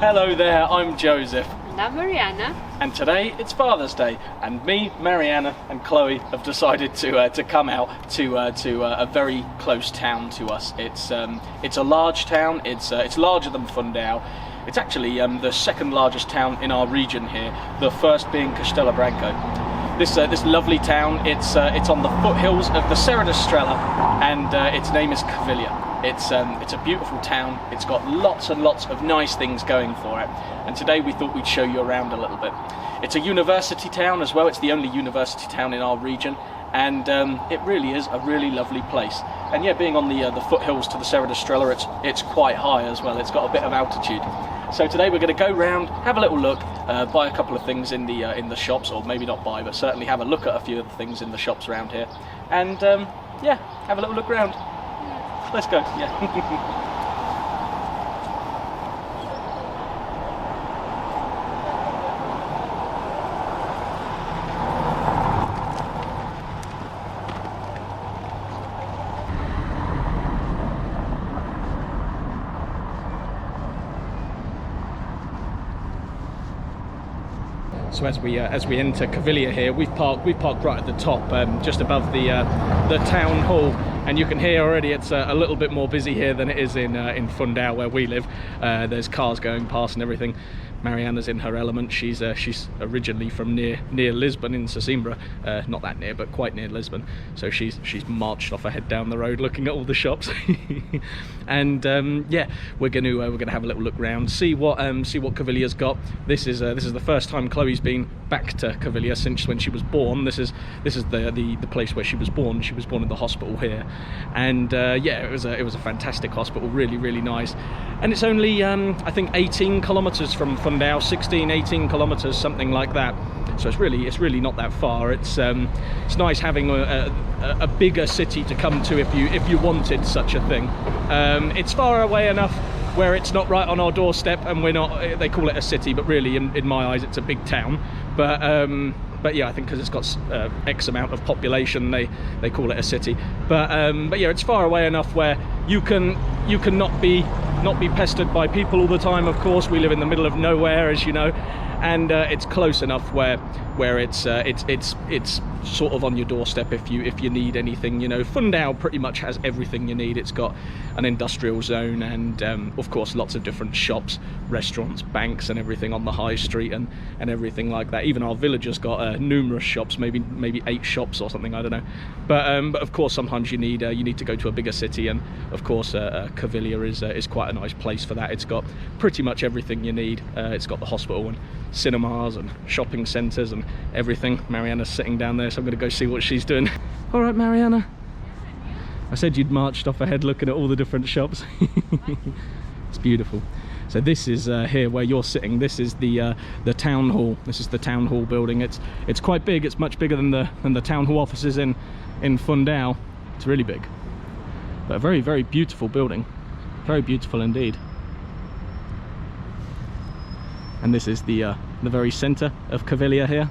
Hello there, I'm Joseph. And I'm Mariana. And today it's Father's Day, and me, Mariana, and Chloe have decided to come out to a very close town to us. It's a large town. It's larger than Fundão. It's actually the second largest town in our region here. The first being Castelo Branco. This lovely town. It's on the foothills of the Serra da Estrela, and its name is Covilhã. It's a beautiful town. It's got lots and lots of nice things going for it. And today we thought we'd show you around a little bit. It's a university town as well. It's the only university town in our region, and it really is a really lovely place. And yeah, being on the foothills to the Serra da Estrela, it's quite high as well. It's got a bit of altitude. So today we're going to go round, have a little look, buy a couple of things in the shops, or maybe not buy, but certainly have a look at a few of the things in the shops around here, and yeah, have a little look round. Let's go. Yeah. So as we enter Covilhã here, we've parked right at the top, just above the town hall, and you can hear already it's a little bit more busy here than it is in Fundão where we live. There's cars going past and everything. Mariana's in her element. She's originally from near Lisbon in Sesimbra, not that near, but quite near Lisbon. So she's marched off ahead down the road, looking at all the shops, and yeah, we're gonna have a little look round, see what Covilhã's got. This is the first time Chloe's been back to Covilhã since when she was born. This is the place where she was born. She was born in the hospital here, and yeah, it was a fantastic hospital, really nice. And it's only I think 18 kilometers from Fundão, 18 kilometers, something like that. So it's really not that far. It's nice having a bigger city to come to if you wanted such a thing. It's far away enough where it's not right on our doorstep, and we're not. They call it a city, but really, in my eyes, it's a big town. But yeah, I think because it's got X amount of population, they call it a city. But yeah, it's far away enough where you can not be pestered by people all the time. Of course, we live in the middle of nowhere, as you know, and it's close enough where it's sort of on your doorstep if you need anything. You know, Fundão pretty much has everything you need. It's got an industrial zone, and of course lots of different shops, restaurants, banks, and everything on the high street and everything like that. Even our village has got numerous shops, maybe 8 shops or something, I don't know. But of course sometimes you need to go to a bigger city, and of course Covilhã is quite a nice place for that. It's got pretty much everything you need. It's got the hospital and cinemas and shopping centres and everything. Mariana's sitting down there, so I'm going to go see what she's doing. All right, Mariana. I said you'd marched off ahead looking at all the different shops. It's beautiful. So this is here where you're sitting. This is the town hall. This is the town hall building. It's quite big. It's much bigger than the town hall offices in Fundão. It's really big, but a very beautiful building. Very beautiful indeed. And this is the very centre of Covilhã here.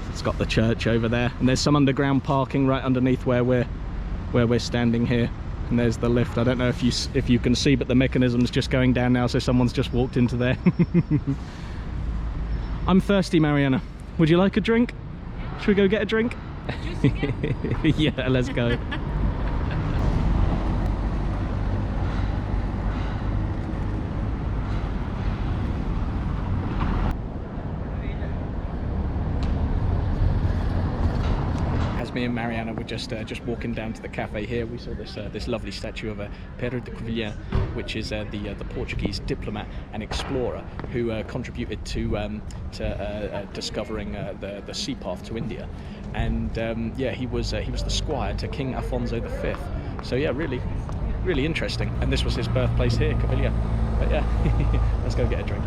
It's got the church over there, and there's some underground parking right underneath where we're standing here. And there's the lift. I don't know if you can see, but the mechanism's just going down now, so someone's just walked into there. I'm thirsty, Mariana. Would you like a drink? Should we go get a drink? Yeah, let's go. Me and Mariana were just walking down to the cafe here. We saw this lovely statue of Pedro de Covilhã, which is the Portuguese diplomat and explorer who contributed to discovering the sea path to India. And yeah, he was the squire to King Afonso V. So yeah, really interesting. And this was his birthplace here, Covilhã. But yeah, let's go get a drink.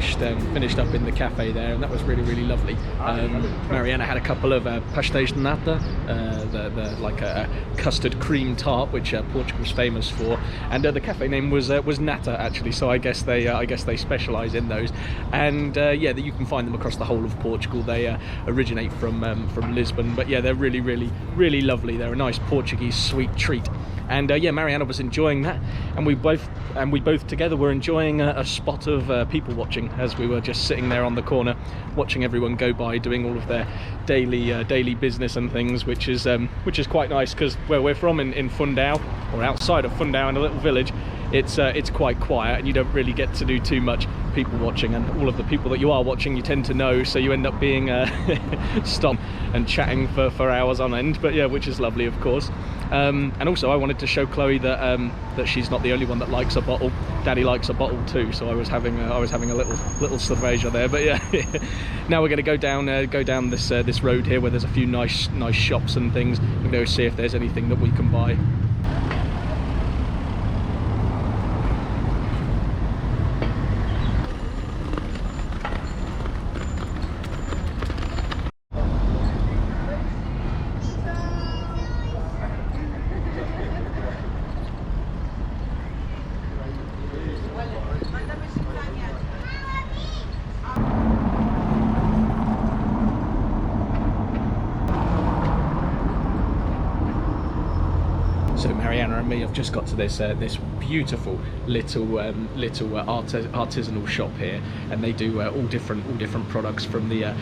finished up in the cafe there, and that was really lovely. Mariana had a couple of pastéis de nata, like a custard cream tart, which Portugal's famous for, and the cafe name was Nata actually. So I guess they specialise in those, and yeah, you can find them across the whole of Portugal. They originate from Lisbon, but yeah, they're really lovely. They're a nice Portuguese sweet treat. And yeah, Mariana was enjoying that, and we both together were enjoying a spot of people watching as we were just sitting there on the corner, watching everyone go by doing all of their daily business and things, which is quite nice, because where we're from in Fundão, or outside of Fundão in a little village, it's quite quiet, and you don't really get to do too much people watching, and all of the people that you are watching you tend to know, so you end up being stopped and chatting for hours on end. But yeah, which is lovely, of course. And also I wanted to show Chloe that that she's not the only one that likes a bottle. Daddy likes a bottle too, so I was having a little cerveja there. But yeah, now we're going to go down this road here where there's a few nice shops and things, and go see if there's anything that we can buy. So Mariana and me have just got to this beautiful little artisanal shop here, and they do all different products from the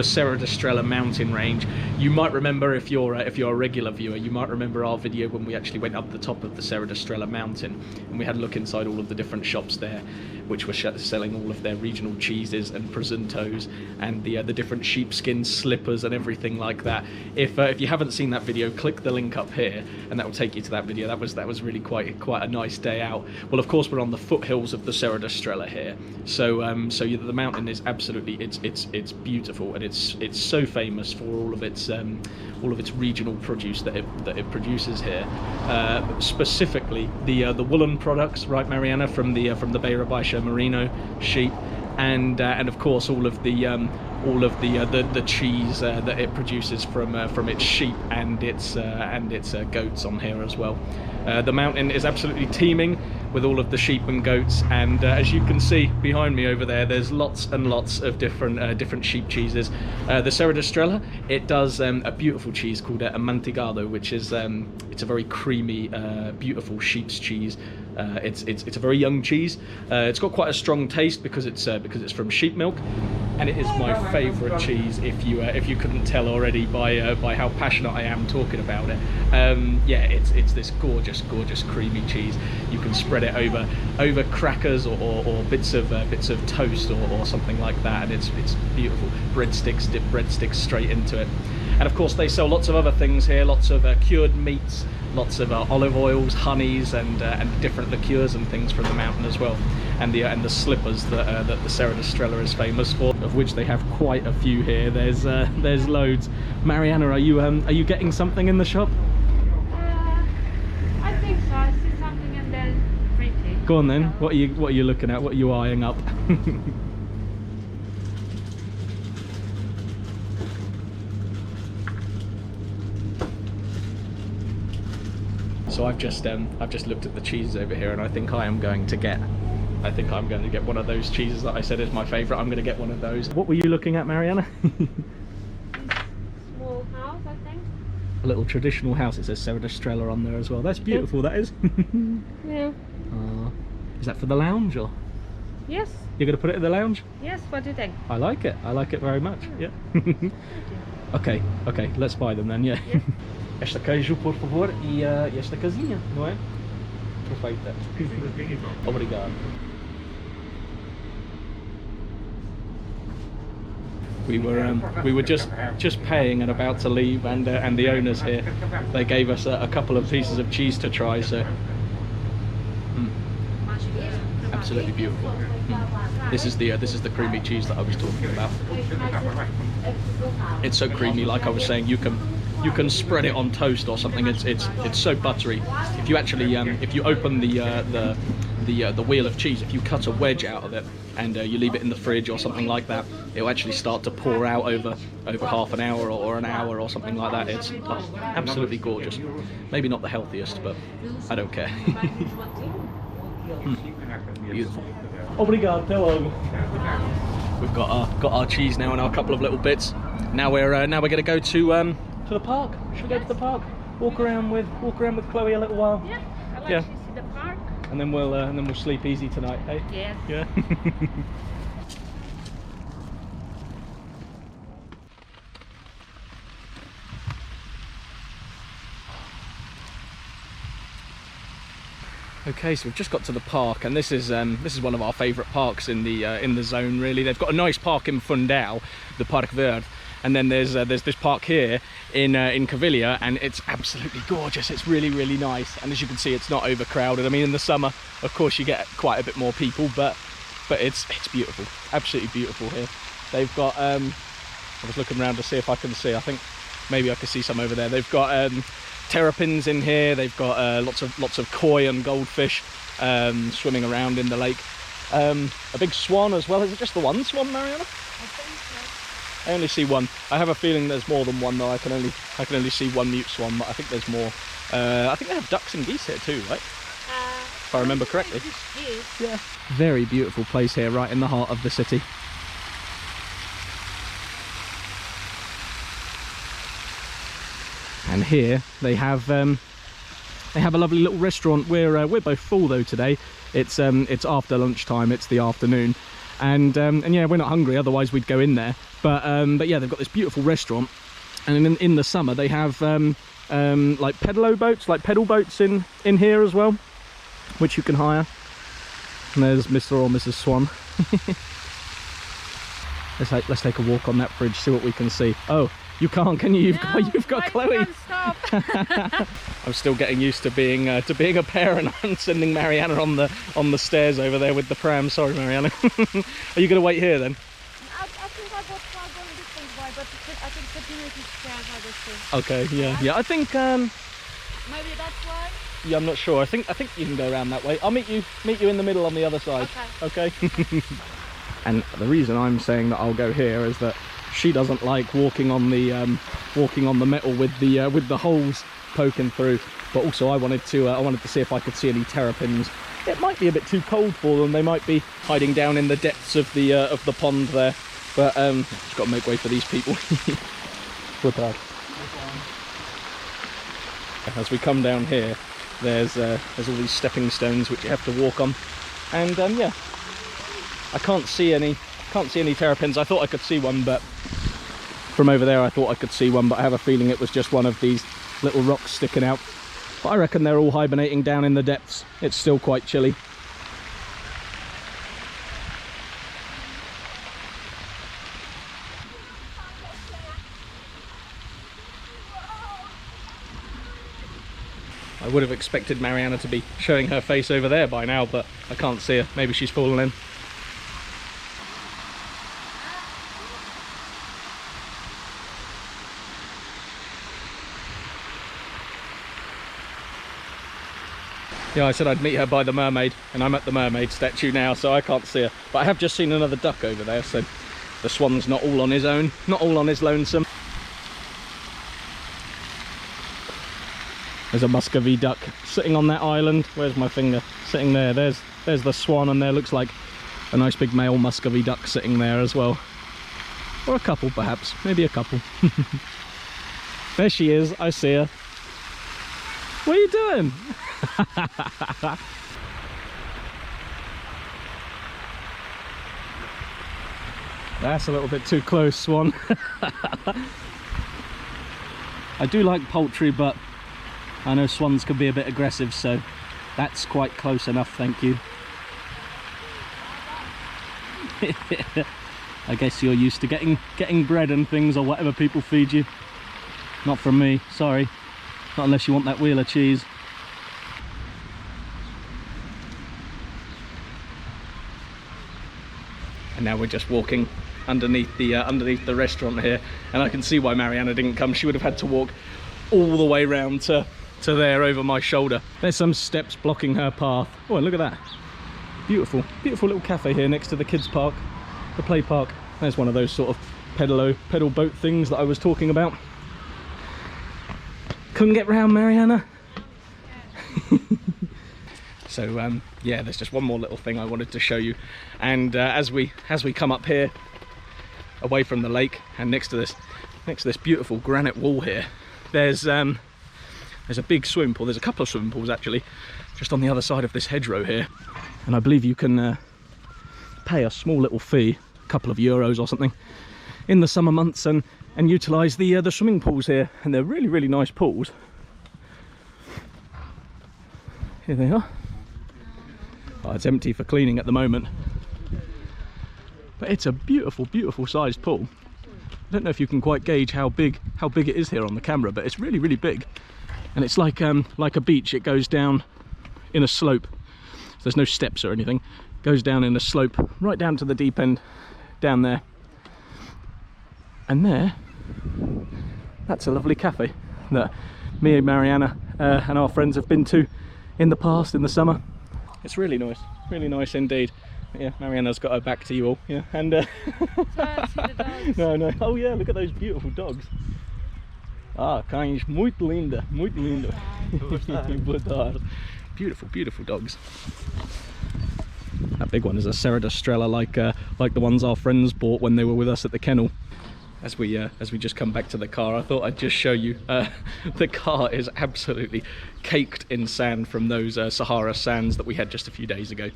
Serra da Estrela mountain range. You might remember, if you're a regular viewer, you might remember our video when we actually went up the top of the Serra da Estrela mountain, and we had a look inside all of the different shops there, which were selling all of their regional cheeses and presuntos, and the different sheepskin slippers and everything like that. If you haven't seen that video, click the link up here, and that will take you to that video. That was really quite a nice day out. Well, of course, we're on the foothills of the Serra da Estrela here, so the mountain is absolutely it's beautiful, and it's so famous for all of its regional produce that it produces here. Specifically the woolen products, right, Mariana, from the Beira Baixa merino sheep, and of course all of the cheese that it produces from its sheep and its goats on here as well. The mountain is absolutely teeming with all of the sheep and goats, and as you can see behind me over there, there's lots and lots of different sheep cheeses. The Serra da Estrela, it does a beautiful cheese called a manteigado, which is it's a very creamy, beautiful sheep's cheese. It's a very young cheese. It's got quite a strong taste because it's from sheep milk, and it is my favourite cheese. If you couldn't tell already by how passionate I am talking about it. Yeah, it's this gorgeous creamy cheese. You can spread it over crackers or bits of toast or something like that, and it's beautiful. Breadsticks, dip breadsticks straight into it. And of course they sell lots of other things here, lots of cured meats, lots of olive oils, honeys, and different liqueurs and things from the mountain as well. And the slippers that the Serra da Estrela is famous for, of which they have quite a few here. There's loads. Mariana, are you getting something in the shop? I think so. I see something in there pretty. Go on then. What are you looking at? What are you eyeing up? So I've just looked at the cheeses over here, and I think I'm going to get one of those cheeses that I said is my favourite. I'm going to get one of those. What were you looking at, Mariana? Small house, I think. A little traditional house. It says Serra da Estrela on there as well. That's beautiful. That is. Yeah. Is that for the lounge, or? Yes. You're going to put it in the lounge? Yes. What do you think? I like it. I like it very much. Yeah. Okay. Let's buy them then. Yeah. Yes. Esta queijo, por favor, e esta casinha, não é? Perfeita. Obrigado. We were just paying and about to leave, and the owners here, they gave us a couple of pieces of cheese to try. So absolutely beautiful. This is the creamy cheese that I was talking about. It's so creamy, like I was saying. You can spread it on toast or something. It's so buttery. If you actually if you open the wheel of cheese, if you cut a wedge out of it, and you leave it in the fridge or something like that, it'll actually start to pour out over half an hour or an hour or something like that. It's absolutely gorgeous. Maybe not the healthiest, but I don't care. Beautiful. Obrigado. We've got our cheese now and our couple of little bits. Now we're going to go to the park. Should we go to the park? Walk around with Chloe a little while. Yeah, I like to see the park. And then we'll sleep easy tonight, hey? Yes. Yeah. Okay, so we've just got to the park, and this is one of our favourite parks in the zone. Really, they've got a nice park in Fundão, the Parque Verde, and then there's this park here in Covilhã, and it's absolutely gorgeous. It's really, really nice, and as you can see, it's not overcrowded. I mean, in the summer, of course, you get quite a bit more people, but it's beautiful, absolutely beautiful here. They've got I was looking around to see if I can see. I think maybe I could see some over there. They've got terrapins in here. They've got lots of koi and goldfish swimming around in the lake. A big swan as well. Is it just the one swan, Mariana? I think so. I only see one. I have a feeling there's more than one though. I can only see one mute swan, but I think there's more. I think they have ducks and geese here too, right? If I remember correctly. Yeah. Very beautiful place here, right in the heart of the city. And here they have a lovely little restaurant. We're both full though today. It's after lunchtime. It's the afternoon, and yeah, we're not hungry. Otherwise, we'd go in there. But yeah, they've got this beautiful restaurant, and in the summer they have like pedal boats in here as well, which you can hire. And there's Mr. or Mrs. Swan. Let's take a walk on that bridge, see what we can see. Oh, you can't, can you? You've got Chloe. I'm still getting used to being a parent. I'm sending Mariana on the stairs over there with the pram. Sorry, Mariana. Are you going to wait here then? I think I got far going different way, but I think continuity is Okay, yeah. I think maybe that's why. yeah, I'm not sure. I think you can go around that way. I'll meet you in the middle on the other side. Okay. And the reason I'm saying that I'll go here is that she doesn't like walking on the metal with the holes poking through. But also I wanted to see if I could see any terrapins. It might be a bit too cold for them. They might be hiding down in the depths of the pond there. But just got to make way for these people. As we come down here, there's all these stepping stones which you have to walk on, and yeah, I can't see any terrapins. I thought I could see one, but from over there I thought I could see one, but I have a feeling it was just one of these little rocks sticking out. But I reckon they're all hibernating down in the depths. It's still quite chilly. I would have expected Mariana to be showing her face over there by now, but I can't see her. Maybe she's fallen in. Yeah, I said I'd meet her by the mermaid, and I'm at the mermaid statue now, so I can't see her. But I have just seen another duck over there, so the swan's not all on his own, not all on his lonesome. There's a Muscovy duck sitting on that island. Where's my finger? Sitting there. There's the swan, and there looks like a nice big male Muscovy duck sitting there as well. Or a couple, perhaps. Maybe a couple. There she is. I see her. What are you doing? That's a little bit too close, Swan. I do like poultry, but I know swans can be a bit aggressive, so that's quite close enough, thank you. I guess you're used to getting bread and things, or whatever people feed you. Not from me, sorry. Not unless you want that wheel of cheese. And now we're just walking underneath the restaurant here, and I can see why Mariana didn't come. She would have had to walk all the way round to there over my shoulder. There's some steps blocking her path. Oh, and look at that. Beautiful, beautiful little cafe here next to the kids park, the play park. There's one of those sort of pedal boat things that I was talking about. Couldn't get round, Mariana. So yeah, there's just one more little thing I wanted to show you. And as we come up here away from the lake and next to this beautiful granite wall here, there's a big swimming pool. There's a couple of swimming pools actually just on the other side of this hedgerow here, and I believe you can pay a small little fee, a couple of euros or something, in the summer months and utilize the swimming pools here. And they're really, really nice pools. Here they are. Oh, it's empty for cleaning at the moment, but it's a beautiful, beautiful sized pool. I don't know if you can quite gauge how big it is here on the camera, but it's really, really big. And it's like a beach. It goes down in a slope. So there's no steps or anything. It goes down in a slope right down to the deep end down there. And there, that's a lovely cafe that me and Mariana and our friends have been to in the past, in the summer. It's really nice indeed. Yeah, Mariana's got her back to you all. Yeah, and no. Oh yeah, look at those beautiful dogs. Ah, cães muito linda, muito lindo. Boa tarde. Beautiful, beautiful dogs. That big one is a Serra da Estrela, like the ones our friends bought when they were with us at the kennel. As we just come back to the car, I thought I'd just show you. The car is absolutely caked in sand from those Sahara sands that we had just a few days ago.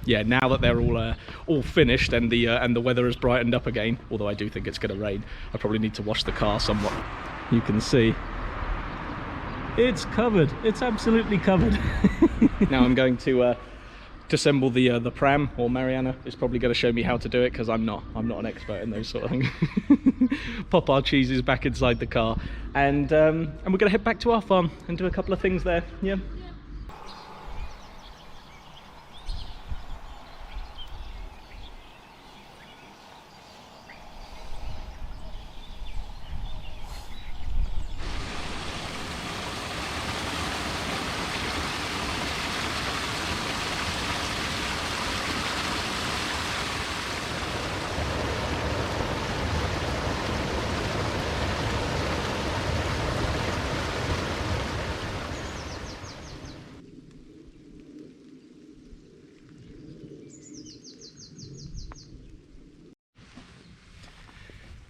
Yeah, now that they're all finished and the weather has brightened up again, although I do think it's going to rain, I probably need to wash the car somewhat. You can see it's covered. It's absolutely covered. Now I'm going to assemble the pram, or Mariana is probably going to show me how to do it, because I'm not an expert in those sort of things. Pop our cheeses back inside the car, and we're going to head back to our farm and do a couple of things there. Yeah.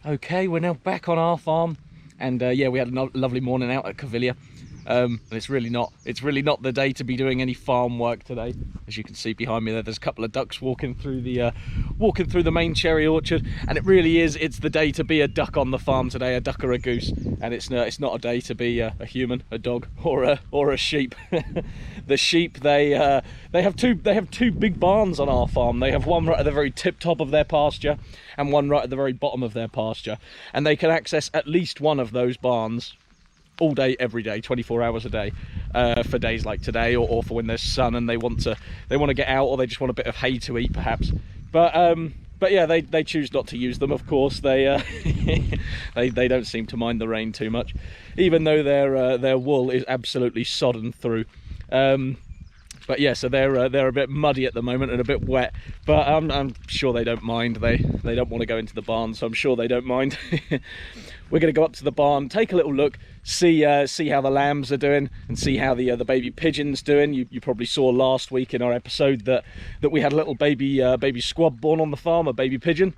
Okay, we're now back on our farm, and yeah, we had a lovely morning out at Covilhã. And it's really not the day to be doing any farm work today. As you can see behind me there's a couple of ducks walking through the main cherry orchard, and it really is, it's the day to be a duck on the farm today, a duck or a goose. And it's not a day to be a human, a dog, or a sheep. The sheep, they have two big barns on our farm. They have one right at the very tip top of their pasture and one right at the very bottom of their pasture, and they can access at least one of those barns all day, every day, 24 hours a day, for days like today, or for when there's sun and they want to get out, or they just want a bit of hay to eat perhaps. But yeah, they choose not to use them, of course. They they don't seem to mind the rain too much, even though their wool is absolutely sodden through. But yeah, so they're a bit muddy at the moment and a bit wet, but I'm sure they don't mind. They don't want to go into the barn, so I'm sure they don't mind. We're going to go up to the barn, take a little look, see how the lambs are doing, and see how the baby pigeon's doing. You probably saw last week in our episode that we had a little baby squab born on the farm, a baby pigeon.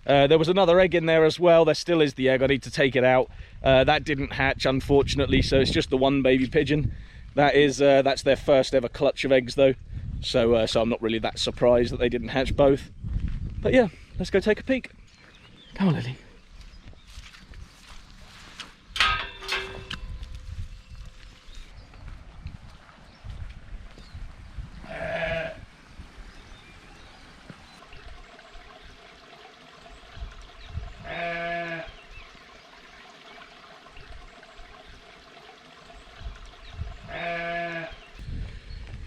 There was another egg in there as well. There still is the egg. I need to take it out. That didn't hatch, unfortunately, so it's just the one baby pigeon. That's their first ever clutch of eggs though, so I'm not really that surprised that they didn't hatch both. But yeah, let's go take a peek. Come on, Lily.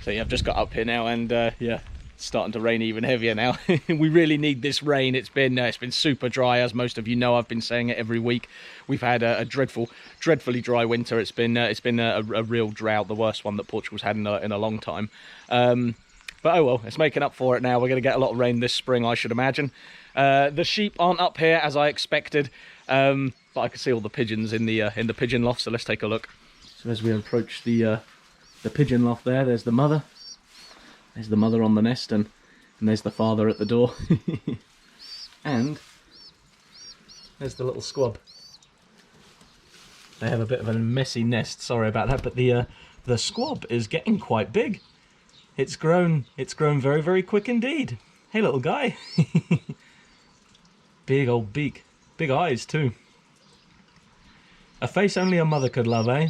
So yeah, I've just got up here now, and yeah, it's starting to rain even heavier now. We really need this rain. It's been super dry, as most of you know. I've been saying it every week. We've had a dreadfully dry winter. It's been a real drought, the worst one that Portugal's had in a long time. But oh well, it's making up for it now. We're going to get a lot of rain this spring, I should imagine. The sheep aren't up here as I expected, but I can see all the pigeons in the pigeon loft, so let's take a look. So as we approach the pigeon loft there, there's the mother. There's the mother on the nest, and there's the father at the door. And there's the little squab. They have a bit of a messy nest, sorry about that, but the squab is getting quite big. It's grown very, very quick indeed. Hey little guy. Big old beak. Big eyes too. A face only a mother could love, eh?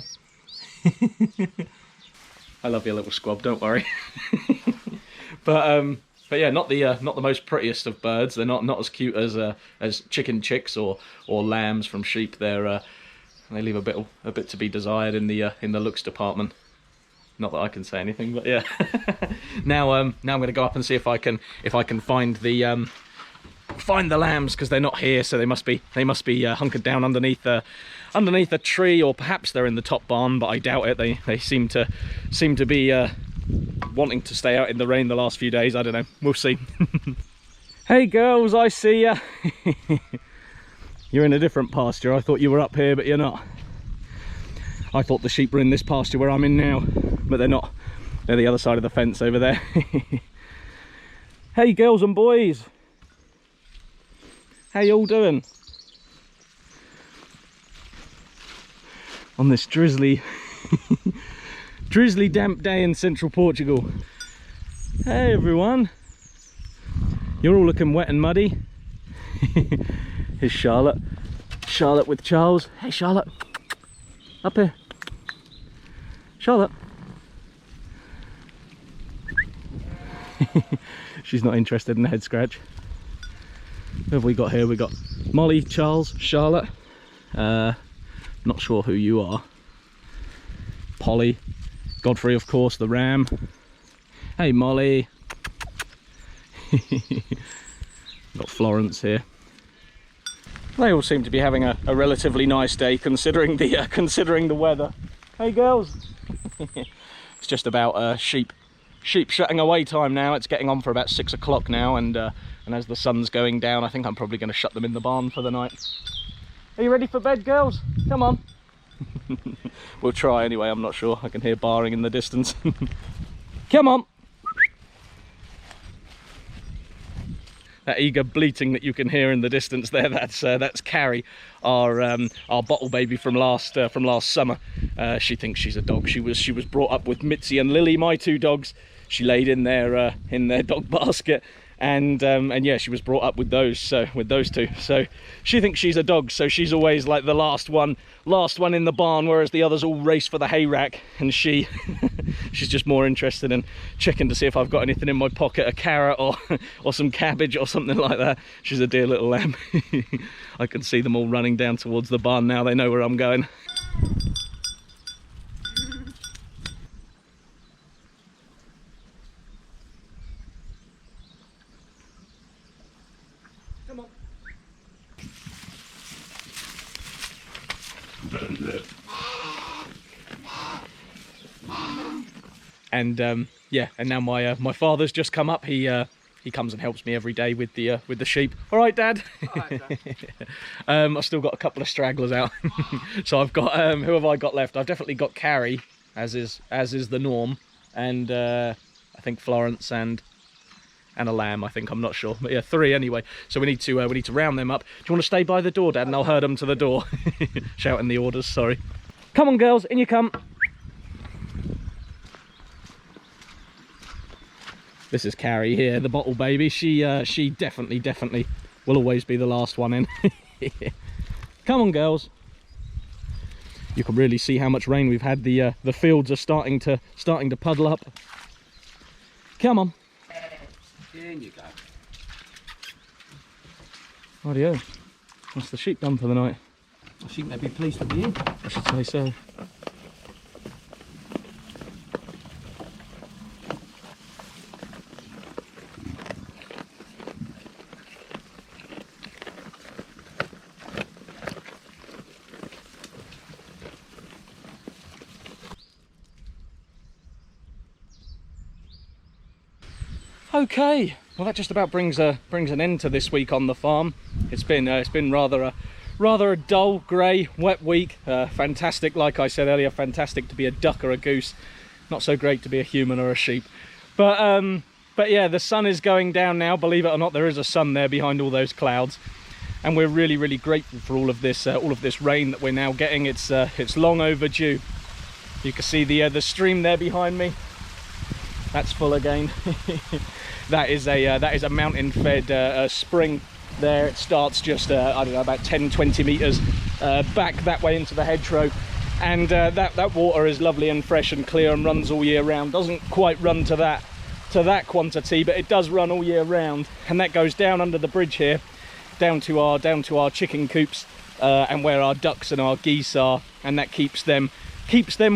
I love your little squab, don't worry. But yeah, not the most prettiest of birds. They're not as cute as chicken chicks or lambs from sheep. They leave a bit to be desired in the looks department. Not that I can say anything, but yeah. Now I'm going to go up and see if I can find the lambs, because they're not here, so they must be hunkered down underneath a tree, or perhaps they're in the top barn, but I doubt it. They seem to be wanting to stay out in the rain the last few days. I don't know. We'll see. Hey girls, I see ya. You're in a different pasture. I thought you were up here, but you're not. I thought the sheep were in this pasture where I'm in now, but they're not. They're the other side of the fence over there. Hey girls and boys. How you all doing? On this drizzly damp day in central Portugal. Hey everyone. You're all looking wet and muddy. Here's Charlotte. Charlotte with Charles. Hey Charlotte. Up here. Charlotte. She's not interested in the head scratch. Who have we got here? We got Molly, Charles, Charlotte. Not sure who you are. Polly. Godfrey, of course, the ram. Hey Molly. Got Florence here. They all seem to be having a relatively nice day considering the weather. Hey girls. It's just about sheep shutting away time now. It's getting on for about 6 o'clock now, and as the sun's going down, I think I'm probably going to shut them in the barn for the night. Are you ready for bed, girls? Come on. We'll try anyway. I'm not sure. I can hear barring in the distance. Come on. That eager bleating that you can hear in the distance there, that's Carrie, our bottle baby from last summer. She thinks she's a dog. She was brought up with Mitzi and Lily, my 2 dogs. She laid in their dog basket, and yeah, she was brought up with those 2. So she thinks she's a dog. So she's always like the last one in the barn, whereas the others all race for the hay rack, and she's just more interested in checking to see if I've got anything in my pocket, a carrot or some cabbage or something like that. She's a dear little lamb. I can see them all running down towards the barn now. They know where I'm going. Come on. And yeah, and now my father's just come up. He comes and helps me every day with the sheep. All right, Dad. All right, Dad. I've still got a couple of stragglers out. So I've got who have I got left? I've definitely got Carrie, as is the norm, and I think Florence and a lamb. I think, I'm not sure, but yeah, 3 anyway. So we need to round them up. Do you want to stay by the door, Dad, and I'll herd them to the door? Shouting the orders. Sorry. Come on, girls, in you come. This is Carrie here, the bottle baby. She definitely will always be the last one in. Come on, girls. You can really see how much rain we've had. The fields are starting to puddle up. Come on. In you go. Rightio. What's the sheep done for the night? I think they'd be pleased to be in. I should say so. Okay, well that just about brings an end to this week on the farm. It's been rather a dull, grey, wet week. Fantastic, like I said earlier, fantastic to be a duck or a goose. Not so great to be a human or a sheep. But yeah, the sun is going down now. Believe it or not, there is a sun there behind all those clouds, and we're really, really grateful for all of this rain that we're now getting. It's long overdue. You can see the stream there behind me. That's full again. that is a mountain-fed spring. There, it starts just I don't know, about 10-20 meters back that way into the hedgerow, and that water is lovely and fresh and clear and runs all year round. Doesn't quite run to that quantity, but it does run all year round, and that goes down under the bridge here, down to our chicken coops and where our ducks and our geese are, and that keeps them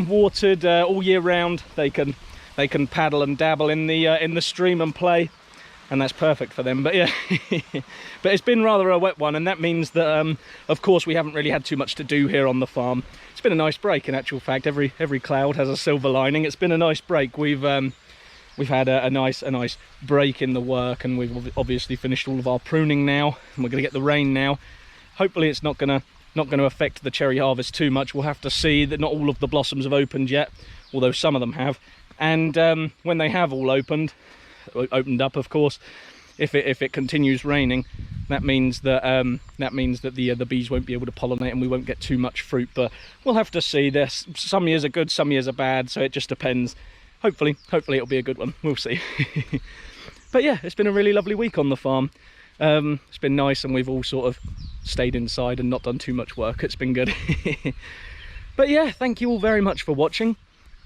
watered all year round. They can paddle and dabble in the stream and play, and that's perfect for them. But yeah, but it's been rather a wet one, and that means that of course we haven't really had too much to do here on the farm. It's been a nice break, in actual fact. Every cloud has a silver lining. It's been a nice break. We've had a nice break in the work, and we've obviously finished all of our pruning now, and we're going to get the rain now. Hopefully it's not going to affect the cherry harvest too much. We'll have to see. That not all of the blossoms have opened yet, although some of them have. And when they have all opened up, of course, if it continues raining, that means that the bees won't be able to pollinate, and we won't get too much fruit. But we'll have to see. This some years are good, some years are bad, so it just depends. Hopefully it'll be a good one. We'll see. But yeah, it's been a really lovely week on the farm. It's been nice, and we've all sort of stayed inside and not done too much work. It's been good. But yeah, thank you all very much for watching.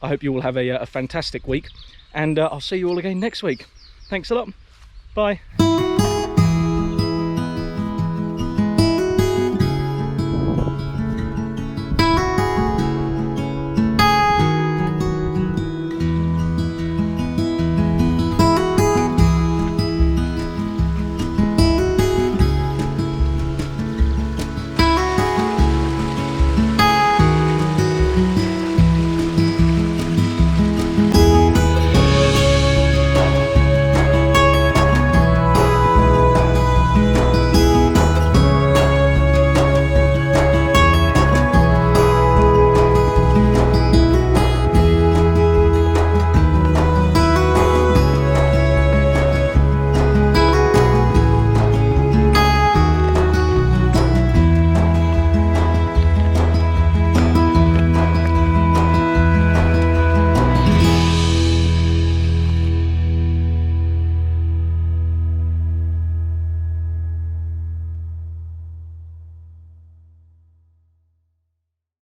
I hope you all have a fantastic week, and I'll see you all again next week. Thanks a lot. Bye.